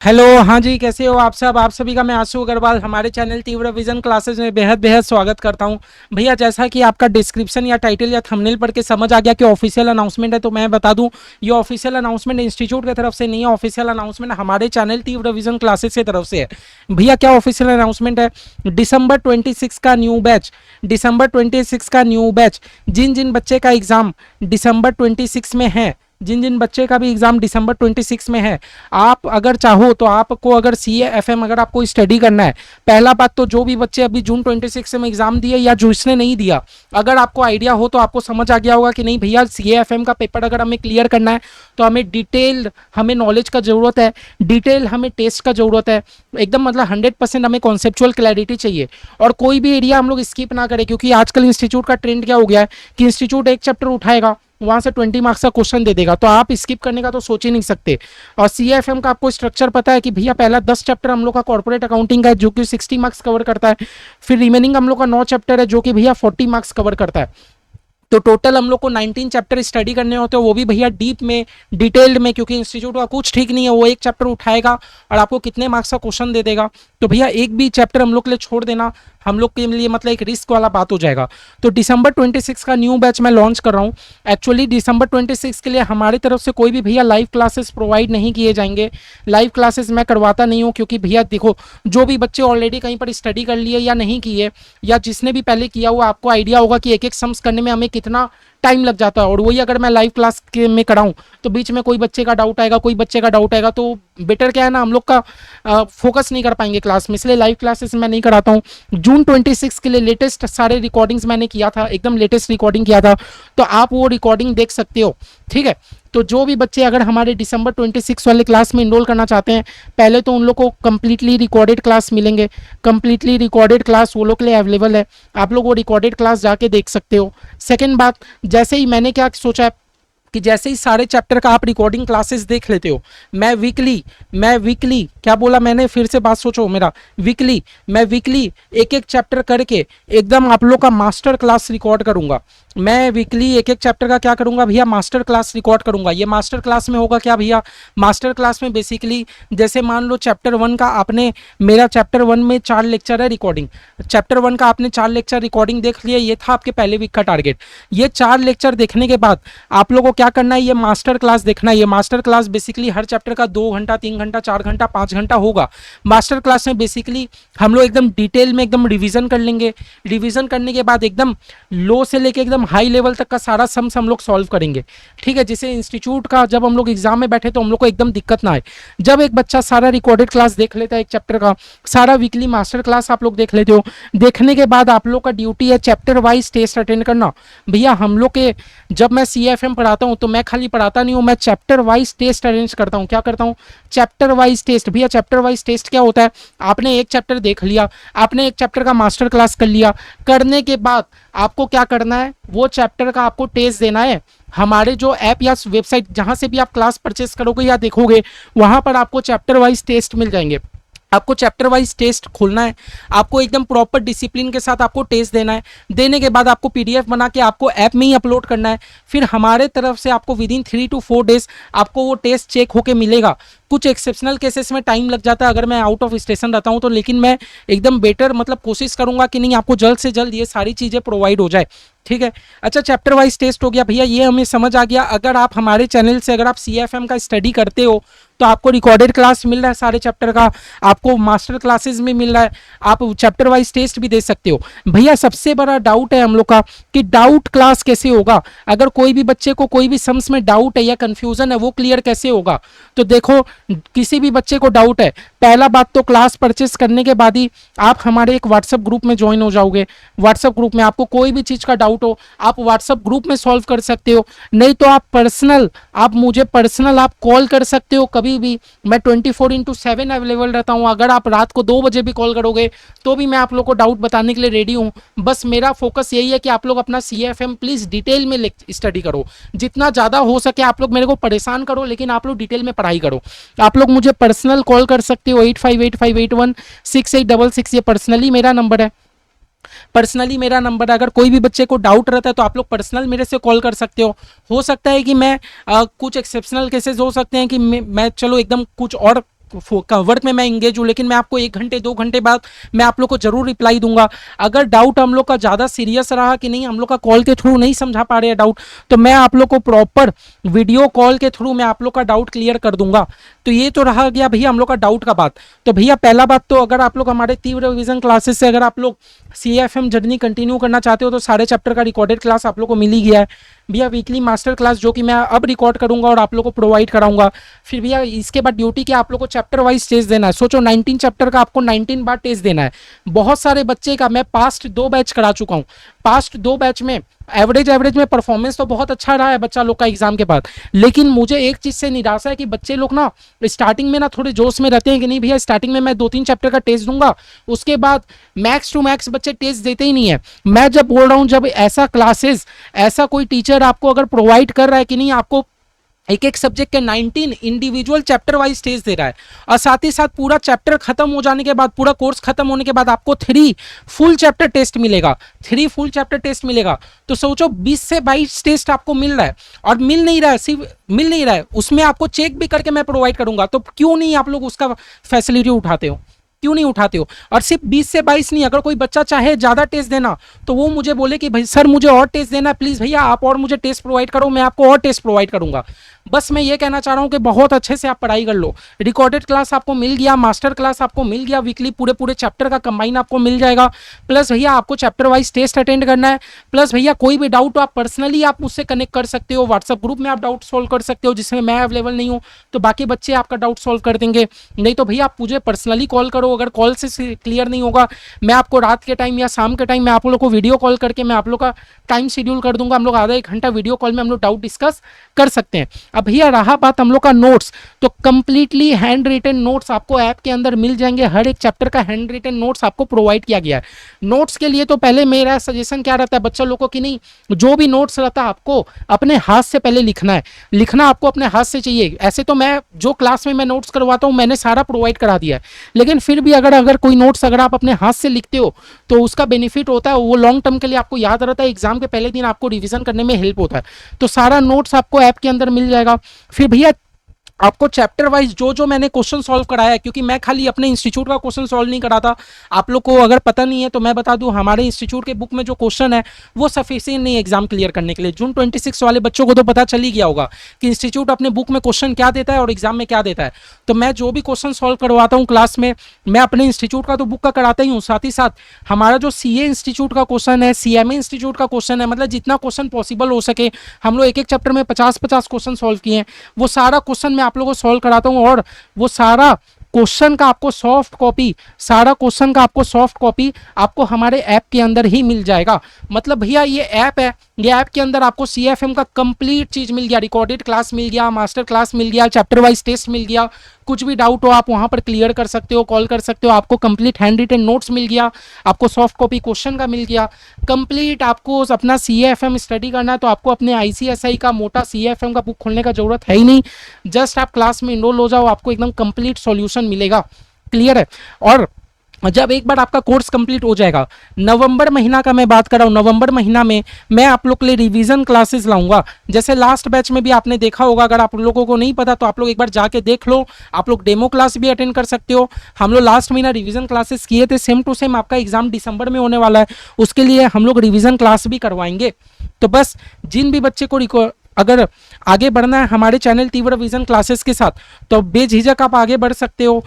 Hello, हाँ जी, कैसे हो आप सब? आप सभी का मैं आशु अग्रवाल हमारे चैनल तीव्र विजन क्लासेस में बेहद बेहद स्वागत करता हूं। भैया, जैसा कि आपका डिस्क्रिप्शन या टाइटल या थंबनेल पढ़ के समझ आ गया कि ऑफिशियल अनाउंसमेंट है, तो मैं बता दूं, ये ऑफिशियल अनाउंसमेंट इंस्टीट्यूट की तरफ से नहीं है। ऑफिशियल अनाउंसमेंट हमारे चैनल तीव्र विजन क्लासेस की तरफ से है। भैया, क्या ऑफिशियल अनाउंसमेंट है? दिसंबर 26 का न्यू बैच, दिसंबर 26 का न्यू बैच, जिन जिन बच्चे का एग्जाम दिसंबर 26 में है, जिन जिन बच्चे का भी एग्जाम दिसंबर 26 में है, आप अगर चाहो तो आपको अगर CA FM अगर आपको स्टडी करना है, पहला बात तो जो भी बच्चे अभी जून 26 में एग्जाम दिए या जिसने नहीं दिया, अगर आपको आइडिया हो तो आपको समझ आ गया होगा कि नहीं भैया, CA FM का पेपर अगर हमें क्लियर करना है तो हमें डिटेल, हमें नॉलेज का जरूरत है, डिटेल हमें टेस्ट का जरूरत है, एकदम मतलब 100% हमें कॉन्सेप्चुअल क्लैरिटी चाहिए। और कोई भी एरिया हम लोग स्किप ना करें, क्योंकि आजकल इंस्टीट्यूट का ट्रेंड क्या हो गया है कि इंस्टीट्यूट एक चैप्टर उठाएगा, वहां से 20 मार्क्स का क्वेश्चन दे देगा, तो आप स्किप करने का तो सोच ही नहीं सकते। और CA FM का आपको स्ट्रक्चर पता है कि भैया, पहला 10 चैप्टर हम लोग का कॉर्पोरेट अकाउंटिंग का है जो कि 60 मार्क्स कवर करता है। फिर रिमेनिंग हम लोग का 9 चैप्टर है जो कि भैया 40 मार्क्स कवर करता है। तो टोटल हम लोग को 19 चैप्टर स्टडी करने होते हैं, वो भी भैया डीप में, डिटेल्ड में, क्योंकि इंस्टीट्यूट का कुछ ठीक नहीं है, वो एक चैप्टर उठाएगा और आपको कितने मार्क्स का क्वेश्चन दे देगा। तो भैया, एक भी चैप्टर हम लोग के लिए छोड़ देना हम लोग के लिए मतलब एक रिस्क वाला बात हो जाएगा। तो दिसंबर 26 का न्यू बैच मैं लॉन्च कर रहा हूँ। एक्चुअली दिसंबर 26 के लिए हमारी तरफ से कोई भी भैया लाइव क्लासेस प्रोवाइड नहीं किए जाएंगे। लाइव क्लासेस मैं करवाता नहीं हूँ, क्योंकि भैया देखो, जो भी बच्चे ऑलरेडी कहीं पर स्टडी कर लिए या नहीं किए, या जिसने भी पहले किया हुआ, आपको आइडिया होगा कि एक एक सम्स करने में हमें कितना टाइम लग जाता है। और वही अगर मैं लाइव क्लास में कराऊं तो बीच में कोई बच्चे का डाउट आएगा, कोई बच्चे का डाउट आएगा, तो बेटर क्या है ना, हम लोग का फोकस नहीं कर पाएंगे क्लास में, इसलिए लाइव क्लासेस मैं नहीं कराता हूँ। जून 26 के लिए लेटेस्ट सारे रिकॉर्डिंग्स मैंने किया था, एकदम लेटेस्ट रिकॉर्डिंग किया था, तो आप वो रिकॉर्डिंग देख सकते हो। ठीक है, तो जो भी बच्चे अगर हमारे दिसंबर 26 वाले क्लास में इनरोल करना चाहते हैं, पहले तो उन लोग को कंप्लीटली रिकॉर्डेड क्लास मिलेंगे। कंप्लीटली रिकॉर्डेड क्लास वो लोग के लिए अवेलेबल है, आप लोग वो रिकॉर्डेड क्लास जाके देख सकते हो। सेकेंड बात, जैसे ही मैंने क्या सोचा है कि जैसे ही सारे चैप्टर का आप रिकॉर्डिंग क्लासेस देख लेते हो, मैं वीकली क्या बोला मैंने, फिर से बात सोचो मेरा, मैं वीकली एक एक चैप्टर करके एकदम आप लोग का मास्टर क्लास रिकॉर्ड करूंगा। मैं वीकली एक एक चैप्टर का क्या करूंगा भैया, मास्टर क्लास रिकॉर्ड करूंगा। ये मास्टर क्लास में होगा क्या भैया, मास्टर क्लास में बेसिकली जैसे मान लो चैप्टर 1 का आपने, मेरा चैप्टर 1 में 4 लेक्चर है रिकॉर्डिंग, चैप्टर 1 का आपने 4 लेक्चर रिकॉर्डिंग देख लिया, ये था आपके पहले वीक का टारगेट। ये 4 लेक्चर देखने के बाद आप लोगों को क्या करना है, ये मास्टर क्लास देखना है। ये मास्टर क्लास बेसिकली हर चैप्टर का 2 घंटा, 3 घंटा, 4 घंटा, 5 घंटा होगा। मास्टर क्लास में बेसिकली हम लोग एकदम डिटेल में एकदम रिवीजन कर लेंगे। रिवीजन करने के बाद एकदम लो से लेके एकदम हाई लेवल तक का सारा सम्स हम लोग सॉल्व करेंगे। ठीक है, जिसे इंस्टीट्यूट का जब हम लोग एग्जाम में बैठे तो हम लोग को एकदम दिक्कत ना आए। जब एक बच्चा सारा रिकॉर्डेड क्लास देख लेता है, एक चैप्टर का सारा वीकली मास्टर क्लास आप लोग देख लेते हो, देखने के बाद आप लोग का ड्यूटी है चैप्टर वाइज टेस्ट अटेंड करना। भैया, हम लोग के जब मैं CA FM पढ़ाता हूँ तो मैं खाली पढ़ाता नहीं हूँ, मैं चैप्टर वाइज टेस्ट अरेंज करता हूँ। क्या करता हूँ, चैप्टर वाइज टेस्ट। भैया, चैप्टर वाइज टेस्ट क्या होता है, आपने एक चैप्टर देख लिया, आपने एक चैप्टर का मास्टर क्लास कर लिया, करने के बाद आपको क्या करना है, वो चैप्टर का आपको टेस्ट देना है। हमारे जो ऐप या वेबसाइट जहां से भी आप क्लास परचेस करोगे या देखोगे, वहां पर आपको चैप्टर वाइज टेस्ट मिल जाएंगे। आपको चैप्टर वाइज टेस्ट खोलना है, आपको एकदम प्रॉपर डिसिप्लिन के साथ आपको टेस्ट देना है। देने के बाद आपको PDF बना के आपको ऐप में ही अपलोड करना है। फिर हमारे तरफ से आपको विदिन 3 to 4 डेज आपको वो टेस्ट चेक होके मिलेगा। कुछ एक्सेप्शनल केसेस में टाइम लग जाता है अगर मैं आउट ऑफ स्टेशन रहता हूँ तो, लेकिन मैं एकदम बेटर मतलब कोशिश करूंगा कि नहीं, आपको जल्द से जल्द ये सारी चीज़ें प्रोवाइड हो जाए। ठीक है, अच्छा, चैप्टर वाइज टेस्ट हो गया भैया, ये हमें समझ आ गया। अगर आप हमारे चैनल से अगर आप CA FM का स्टडी करते हो तो आपको रिकॉर्डेड क्लास मिल रहा है सारे चैप्टर का, आपको मास्टर क्लासेस में मिल रहा है, आप चैप्टर वाइज टेस्ट भी दे सकते हो। भैया, सबसे बड़ा डाउट है हम लोग का कि डाउट क्लास कैसे होगा। अगर कोई भी बच्चे को कोई भी सम्स में डाउट है या कंफ्यूजन है, वो क्लियर कैसे होगा। तो देखो, किसी भी बच्चे को डाउट है, पहला बात तो क्लास परचेस करने के बाद ही आप हमारे एक व्हाट्सएप ग्रुप में ज्वाइन हो जाओगे। व्हाट्सएप ग्रुप में आपको कोई भी चीज़ का डाउट हो, आप व्हाट्सएप ग्रुप में सॉल्व कर सकते हो। नहीं तो आप मुझे पर्सनल आप कॉल कर सकते हो कभी भी। मैं 24/7 अवेलेबल रहता हूँ। अगर आप रात को 2 बजे भी कॉल करोगे तो भी मैं आप लोग को डाउट बताने के लिए रेडी हूँ। बस मेरा फोकस यही है कि आप लोग अपना CA FM प्लीज़ डिटेल में स्टडी करो, जितना ज़्यादा हो सके। आप लोग मेरे को परेशान करो, लेकिन आप लोग डिटेल में पढ़ाई करो। आप लोग मुझे पर्सनल कॉल कर सकते हो, 8585816866, ये पर्सनली मेरा नंबर है। अगर कोई भी बच्चे को डाउट रहता है तो आप लोग पर्सनल मेरे से कॉल कर सकते हो सकता है कि मैं कुछ एक्सेप्शनल केसेस हो सकते हैं कि मैं चलो एकदम कुछ और वर्क में मैं इंगेज हूँ, लेकिन मैं आपको 1 घंटे 2 घंटे बाद मैं आप लोग को जरूर रिप्लाई दूंगा। अगर डाउट हम लोग का ज़्यादा सीरियस रहा कि नहीं, हम लोग का कॉल के थ्रू नहीं समझा पा रहे हैं डाउट, तो मैं आप लोग को प्रॉपर वीडियो कॉल के थ्रू मैं आप लोग का डाउट क्लियर कर दूंगा। तो ये तो रहा गया भैया हम लोग का डाउट का बात। तो भैया पहला बात, तो अगर आप लोग हमारे तीव्र रिवीजन क्लासेस से अगर आप लोग CFM जर्नी कंटिन्यू करना चाहते हो तो सारे चैप्टर का रिकॉर्डेड क्लास आप लोग को मिल ही गया है भैया। वीकली मास्टर क्लास जो कि मैं अब रिकॉर्ड करूंगा और आप लोग को प्रोवाइड कराऊंगा। फिर भैया इसके बाद ड्यूटी क्या, आप लोग को चैप्टर वाइज टेस्ट देना है। सोचो 19 चैप्टर का आपको 19 बार टेस्ट देना है। बहुत सारे बच्चे का मैं पास्ट 2 बैच करा चुका हूँ। पास्ट 2 बैच में एवरेज में परफॉर्मेंस तो बहुत अच्छा रहा है बच्चा लोग का एग्जाम के बाद, लेकिन मुझे एक चीज से निराशा है कि बच्चे लोग ना स्टार्टिंग में ना थोड़े जोश में रहते हैं कि नहीं भैया स्टार्टिंग में मैं 2-3 चैप्टर का टेस्ट दूंगा, उसके बाद मैक्स टू मैक्स बच्चे टेस्ट देते ही नहीं है। मैं जब बोल रहा हूं, जब ऐसा क्लासेस ऐसा कोई टीचर आपको अगर प्रोवाइड कर रहा है कि नहीं, आपको एक एक सब्जेक्ट के 19 इंडिविजुअल चैप्टर वाइज टेस्ट दे रहा है, और साथ ही साथ पूरा चैप्टर खत्म हो जाने के बाद, पूरा कोर्स खत्म होने के बाद आपको 3 फुल चैप्टर टेस्ट मिलेगा, 3 फुल चैप्टर टेस्ट मिलेगा। तो सोचो 20 से 22 टेस्ट आपको मिल रहा है, और मिल नहीं रहा है, सिर्फ मिल नहीं रहा है, उसमें आपको चेक भी करके मैं प्रोवाइड करूंगा। तो क्यों नहीं आप लोग उसका फैसिलिटी उठाते हो, क्यों नहीं उठाते हो? और सिर्फ 20 से 22 नहीं, अगर कोई बच्चा चाहे ज्यादा टेस्ट देना तो वो मुझे बोले कि भाई सर मुझे और टेस्ट देना है, प्लीज भैया आप और मुझे टेस्ट प्रोवाइड करो, मैं आपको और टेस्ट प्रोवाइड करूंगा। बस मैं ये कहना चाह रहा हूं कि बहुत अच्छे से आप पढ़ाई कर लो। रिकॉर्डेड क्लास आपको मिल गया, मास्टर क्लास आपको मिल गया, वीकली पूरे चैप्टर का कंबाइन आपको मिल जाएगा। प्लस भैया आपको चैप्टर वाइज टेस्ट अटेंड करना है। प्लस भैया कोई भी डाउट आप पर्सनली आप मुझसे कनेक्ट कर सकते हो, व्हाट्सएप ग्रुप में आप डाउट सॉल्व कर सकते हो, जिसमें मैं अवेलेबल नहीं हूँ तो बाकी बच्चे आपका डाउट सॉल्व कर देंगे। नहीं तो भैया आप मुझे पर्सनली कॉल करो, अगर कॉल से क्लियर नहीं होगा मैं आपको रात के टाइम या शाम के टाइम मैं आप लोग को वीडियो कॉल करके मैं आप लोग का टाइम शेड्यूल कर दूंगा। हम लोग आधा 1 घंटा वीडियो कॉल में हम लोग डाउट डिस्कस कर सकते हैं। अब भैया रहा बात हम लोग का नोट्स, तो कंप्लीटली हैंड रिटन नोट्स आपको ऐप के अंदर मिल जाएंगे। हर एक चैप्टर का हैंड रिटन नोट्स आपको प्रोवाइड किया गया है। नोट्स के लिए तो पहले मेरा सजेशन क्या रहता है बच्चा लोगों को कि नहीं, जो भी नोट्स रहता है आपको अपने हाथ से पहले लिखना है, लिखना आपको अपने हाथ से चाहिए। ऐसे तो मैं जो क्लास में मैं नोट्स करवाता हूँ मैंने सारा प्रोवाइड करा दिया है, लेकिन फिर भी अगर कोई नोट्स अगर आप अपने हाथ से लिखते हो तो उसका बेनिफिट होता है, वो लॉन्ग टर्म के लिए आपको याद रहता है, एग्जाम के पहले दिन आपको रिवीजन करने में हेल्प होता है। तो सारा नोट्स आपको ऐप के अंदर मिल जाएगा। फिर भैया आपको चैप्टर वाइज जो जो मैंने क्वेश्चन सॉल्व कराया है, क्योंकि मैं खाली अपने इंस्टीट्यूट का क्वेश्चन सॉल्व नहीं कराता, आप लोग को अगर पता नहीं है तो मैं बता दूं, हमारे इंस्टीट्यूट के बुक में जो क्वेश्चन है वो सफिशिएंट नहीं एग्जाम क्लियर करने के लिए। जून 26 वाले बच्चों को तो पता चल ही गया होगा कि इंस्टीट्यूट अपने बुक में क्वेश्चन क्या देता है और एग्जाम में क्या देता है। तो मैं जो भी क्वेश्चन सॉल्व करवाता हूँ क्लास में, मैं अपने इंस्टीट्यूट का तो बुक का कराता ही हूँ, साथ ही साथ हमारा जो CA इंस्टीट्यूट का क्वेश्चन है, CMA इंस्टीट्यूट का क्वेश्चन है, मतलब जितना क्वेश्चन पॉसिबल हो सके, हम लोग एक एक चैप्टर में 50-50 क्वेश्चन सॉल्व किए हैं, वो सारा क्वेश्चन मैं आप लोगों को सॉल्व कराता हूं। और वो सारा क्वेश्चन का आपको सॉफ्ट कॉपी, सारा क्वेश्चन का आपको सॉफ्ट कॉपी आपको हमारे ऐप के अंदर ही मिल जाएगा। मतलब भैया ये ऐप है, ये ऐप के अंदर आपको CFM का कंप्लीट चीज मिल गया, रिकॉर्डेड क्लास मिल गया, मास्टर क्लास मिल गया, चैप्टर वाइज टेस्ट मिल गया, कुछ भी डाउट हो आप वहां पर क्लियर कर सकते हो, कॉल कर सकते हो, आपको कंप्लीट हैंड रिटन नोट्स मिल गया, आपको सॉफ्ट कॉपी क्वेश्चन का मिल गया कंप्लीट। आपको अपना CFM स्टडी करना है तो आपको अपने ICSI का मोटा CFM का बुक खोलने का जरूरत है ही नहीं, जस्ट आप क्लास में इनरोल हो जाओ, आपको एकदम कंप्लीट सॉल्यूशन मिलेगा। क्लियर है? और जब एक बार आपका कोर्स कंप्लीट हो जाएगा, नवंबर महीना का मैं बात कर रहा हूँ, नवंबर महीना में मैं आप लोग के लिए रिवीजन क्लासेस लाऊंगा। जैसे लास्ट बैच में भी आपने देखा होगा, अगर आप लोगों को नहीं पता तो आप लोग एक बार जाके देख लो, आप लोग डेमो क्लास भी अटेंड कर सकते हो। हम लोग लास्ट महीना रिवीजन क्लासेस किए थे, सेम टू सेम आपका एग्जाम दिसंबर में होने वाला है, उसके लिए हम लोग रिवीजन क्लास भी करवाएंगे। तो बस जिन भी बच्चे को अगर आगे बढ़ना है हमारे चैनल तीव्र विजन क्लासेस के साथ तो बेझिझक आप आगे बढ़ सकते हो।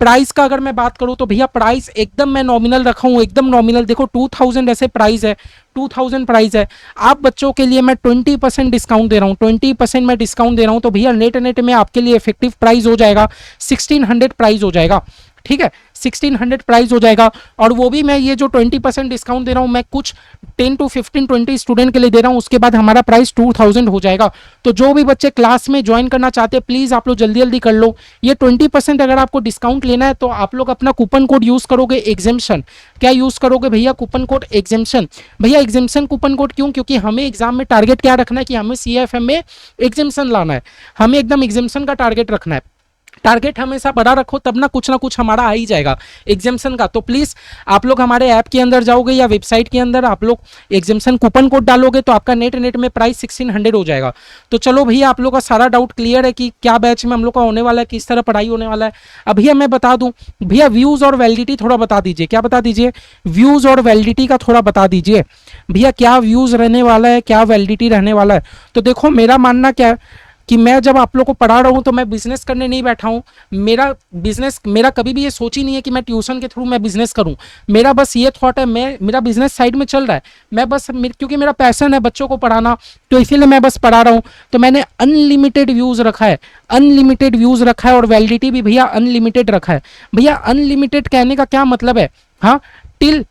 प्राइस का अगर मैं बात करूं तो भैया प्राइस एकदम मैं नॉमिनल रखा हूं, एकदम नॉमिनल। देखो 2000 ऐसे प्राइस है, 2000 प्राइस है। आप बच्चों के लिए मैं 20% डिस्काउंट दे रहा हूं, 20% मैं डिस्काउंट दे रहा हूं। तो भैया नेट में आपके लिए इफेक्टिव प्राइस हो जाएगा 1600 प्राइस हो जाएगा, ठीक है, 1600 प्राइस हो जाएगा। और वो भी मैं ये जो 20% डिस्काउंट दे रहा हूँ मैं कुछ 10 to 15 20 स्टूडेंट के लिए दे रहा हूँ, उसके बाद हमारा प्राइस 2000 हो जाएगा। तो जो भी बच्चे क्लास में ज्वाइन करना चाहते हैं प्लीज आप लोग जल्दी जल्दी कर लो। ये 20% अगर आपको डिस्काउंट लेना है तो आप लोग अपना कूपन कोड यूज करोगे एग्जेम्पशन। क्या यूज करोगे भैया? Coupon code exemption. भैया एग्जेम्पशन कूपन कोड क्यों? क्योंकि हमें एग्जाम में टारगेट क्या रखना है कि हमें CFM में एग्जेम्पशन लाना है, हमें एकदम एग्जेम्पशन का टारगेट रखना है। टारगेट हमेशा बड़ा रखो, तब ना कुछ हमारा आ ही जाएगा एग्जामेशन का। तो प्लीज आप लोग हमारे ऐप के अंदर जाओगे या वेबसाइट के अंदर आप लोग एग्जामेशन कूपन कोड डालोगे तो आपका नेट में प्राइस 1600 हो जाएगा। तो चलो भैया, आप लोग का सारा डाउट क्लियर है कि क्या बैच में हम लोग का होने वाला है, किस तरह पढ़ाई होने वाला है। अब भैया मैं बता दूं, भैया व्यूज और वैलिडिटी थोड़ा बता दीजिए। क्या बता दीजिए? व्यूज और वैलिडिटी का थोड़ा बता दीजिए भैया, क्या व्यूज रहने वाला है, क्या वैलिडिटी रहने वाला है। तो देखो मेरा मानना क्या है कि मैं जब आप लोग को पढ़ा रहा हूं तो मैं बिजनेस करने नहीं बैठा हूं। मेरा कभी भी ये सोच ही नहीं है कि मैं ट्यूशन के थ्रू मैं बिजनेस करूं। मेरा बस ये थॉट है, मेरा बिजनेस साइड में चल रहा है। मैं बस क्योंकि मेरा पैशन है बच्चों को पढ़ाना, तो इसीलिए मैं बस पढ़ा रहा हूं। तो मैंने अनलिमिटेड व्यूज रखा है, अनलिमिटेड व्यूज रखा है, और वैलिडिटी भी भैया अनलिमिटेड रखा है। भैया अनलिमिटेड कहने का क्या मतलब है? हाँ, till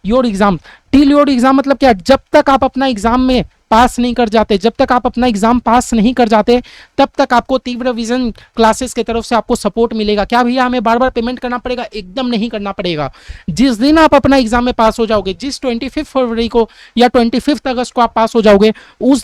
your exam. Till your exam मतलब क्या? जब तक आप अपना एग्जाम में पास नहीं कर जाते, जब तक आप अपना एग्जाम पास नहीं कर जाते, तब तक आपको तीव्र विजन क्लासेस की तरफ से आपको सपोर्ट मिलेगा। क्या भैया हमें बार बार पेमेंट करना पड़ेगा? एकदम नहीं करना पड़ेगा। जिस दिन आप अपना एग्जाम में पास हो जाओगे, जिस 25 फरवरी को या 25 अगस्त को आप पास हो जाओगे, उस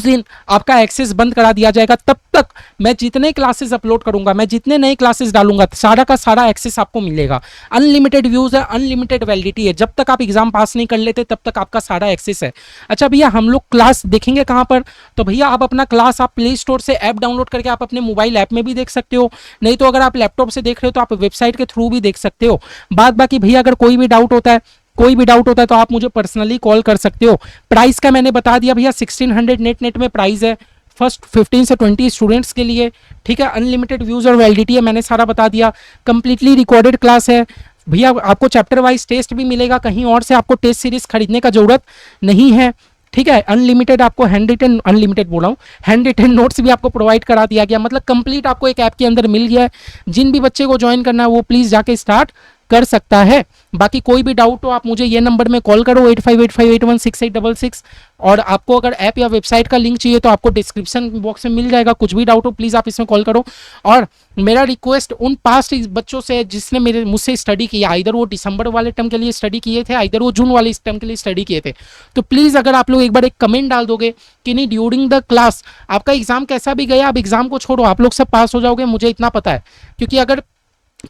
दिन आपका एक्सेस बंद करा दिया जाएगा। तब तक मैं जितने क्लासेस अपलोड करूंगा, मैं जितने नए क्लासेस डालूंगा, सारा का सारा एक्सेस आपको मिलेगा। अनलिमिटेड व्यूज है, अनलिमिटेड वैलिडिटी है। जब तक आप एग्जाम पास नहीं कर लेते तब तक आपका सारा एक्सेस है। अच्छा भैया, हम लोग क्लास देखेंगे कहां पर? तो भैया आप अपना क्लास आप प्ले स्टोर से ऐप डाउनलोड करके आप अपने मोबाइल ऐप में भी देख सकते हो, नहीं तो अगर आप लैपटॉप से देख रहे हो तो आप वेबसाइट के थ्रू भी देख सकते हो। बाद बाकी भैया अगर कोई भी डाउट होता है तो आप मुझे पर्सनली कॉल कर सकते हो। प्राइस का मैंने बता दिया भैया, 1600 नेट में प्राइस है फर्स्ट 15 से 20 स्टूडेंट्स के लिए। ठीक है, अनलिमिटेड व्यूज और वैलिडिटी है, मैंने सारा बता दिया। कंप्लीटली रिकॉर्डेड क्लास है भैया। आपको चैप्टर वाइज टेस्ट भी मिलेगा, कहीं और से आपको टेस्ट सीरीज खरीदने का जरूरत नहीं है। ठीक है, अनलिमिटेड आपको अनलिमिटेड बोला हूँ, हैंड रिटन नोट्स भी आपको प्रोवाइड करा दिया गया। मतलब कंप्लीट आपको एक ऐप के अंदर मिल गया है। जिन भी बच्चे को ज्वाइन करना है वो प्लीज जाके स्टार्ट कर सकता है। बाकी कोई भी डाउट हो आप मुझे ये नंबर में कॉल करो 8585816866। और आपको अगर ऐप या वेबसाइट का लिंक चाहिए तो आपको डिस्क्रिप्शन बॉक्स में मिल जाएगा। कुछ भी डाउट हो प्लीज़ आप इसमें कॉल करो। और मेरा रिक्वेस्ट उन पास्ट बच्चों से जिसने मुझसे स्टडी किया, इधर वो दिसंबर वाले टर्म के लिए स्टडी किए थे, इधर वो जून वाले टर्म के लिए स्टडी किए थे, तो प्लीज़ अगर आप लोग एक बार एक कमेंट डाल दोगे कि नहीं ड्यूरिंग द क्लास आपका एग्जाम कैसा भी गया, आप एग्जाम को छोड़ो, आप लोग सब पास हो जाओगे, मुझे इतना पता है। क्योंकि अगर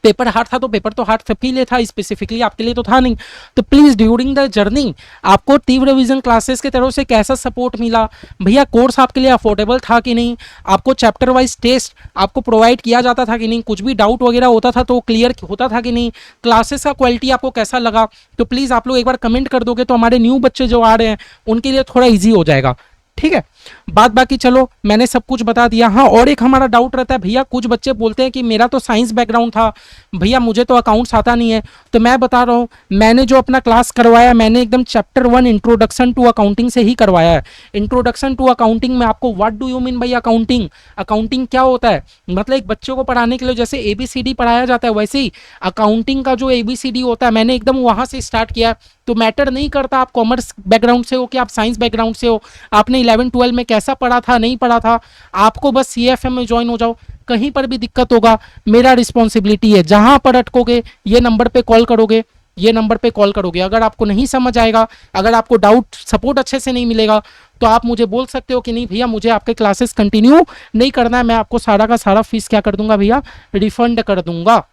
पेपर हार्ड था तो पेपर तो हार्ड सबके लिए था, स्पेसिफिकली आपके लिए तो था नहीं। तो प्लीज ड्यूरिंग द जर्नी आपको तीव्र विजन क्लासेस के तरफ से कैसा सपोर्ट मिला, भैया कोर्स आपके लिए अफोर्डेबल था कि नहीं, आपको चैप्टर वाइज टेस्ट आपको प्रोवाइड किया जाता था कि नहीं, कुछ भी डाउट वगैरह होता था तो क्लियर होता था कि नहीं, क्लासेस का क्वालिटी आपको कैसा लगा, तो प्लीज आप लोग एक बार कमेंट कर दोगे तो हमारे न्यू बच्चे जो आ रहे हैं उनके लिए थोड़ा ईजी हो जाएगा। ठीक है, बात बाकी चलो मैंने सब कुछ बता दिया। हाँ, और एक हमारा डाउट रहता है भैया, कुछ बच्चे बोलते हैं कि मेरा तो साइंस बैकग्राउंड था भैया, मुझे तो अकाउंट्स आता नहीं है। तो मैं बता रहा हूँ, मैंने जो अपना क्लास करवाया मैंने एकदम चैप्टर 1 इंट्रोडक्शन टू अकाउंटिंग से ही करवाया है। इंट्रोडक्शन टू अकाउंटिंग में आपको what do you mean by accounting, accounting क्या होता है, मतलब एक बच्चों को पढ़ाने के लिए जैसे ABCD पढ़ाया जाता है वैसे ही अकाउंटिंग का जो ABCD होता है मैंने एकदम वहाँ से स्टार्ट किया। तो मैटर नहीं करता आप कॉमर्स बैकग्राउंड से हो कि आप साइंस बैकग्राउंड से हो, आपने 11-12 में कैसा पढ़ा था नहीं पढ़ा था, आपको बस CFM में ज्वाइन हो जाओ। कहीं पर भी दिक्कत होगा मेरा रिस्पॉन्सिबिलिटी है, जहां पर अटकोगे ये नंबर पे कॉल करोगे, ये नंबर पे कॉल करोगे। अगर आपको नहीं समझ आएगा, अगर आपको डाउट सपोर्ट अच्छे से नहीं मिलेगा तो आप मुझे बोल सकते हो कि नहीं भैया मुझे आपके क्लासेस कंटिन्यू नहीं करना है, मैं आपको सारा का सारा फीस क्या कर दूंगा भैया, रिफंड कर दूंगा।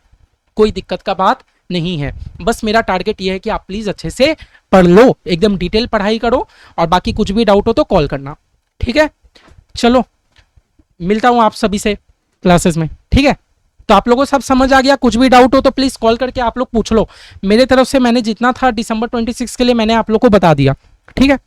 कोई दिक्कत का बात नहीं है। बस मेरा टारगेट ये है कि आप प्लीज अच्छे से पढ़ लो, एकदम डिटेल पढ़ाई करो, और बाकी कुछ भी डाउट हो तो कॉल करना। ठीक है, चलो मिलता हूं आप सभी से क्लासेस में। ठीक है, तो आप लोगों को सब समझ आ गया, कुछ भी डाउट हो तो प्लीज कॉल करके आप लोग पूछ लो। मेरे तरफ से मैंने जितना था दिसंबर 26 के लिए मैंने आप लोग को बता दिया। ठीक है।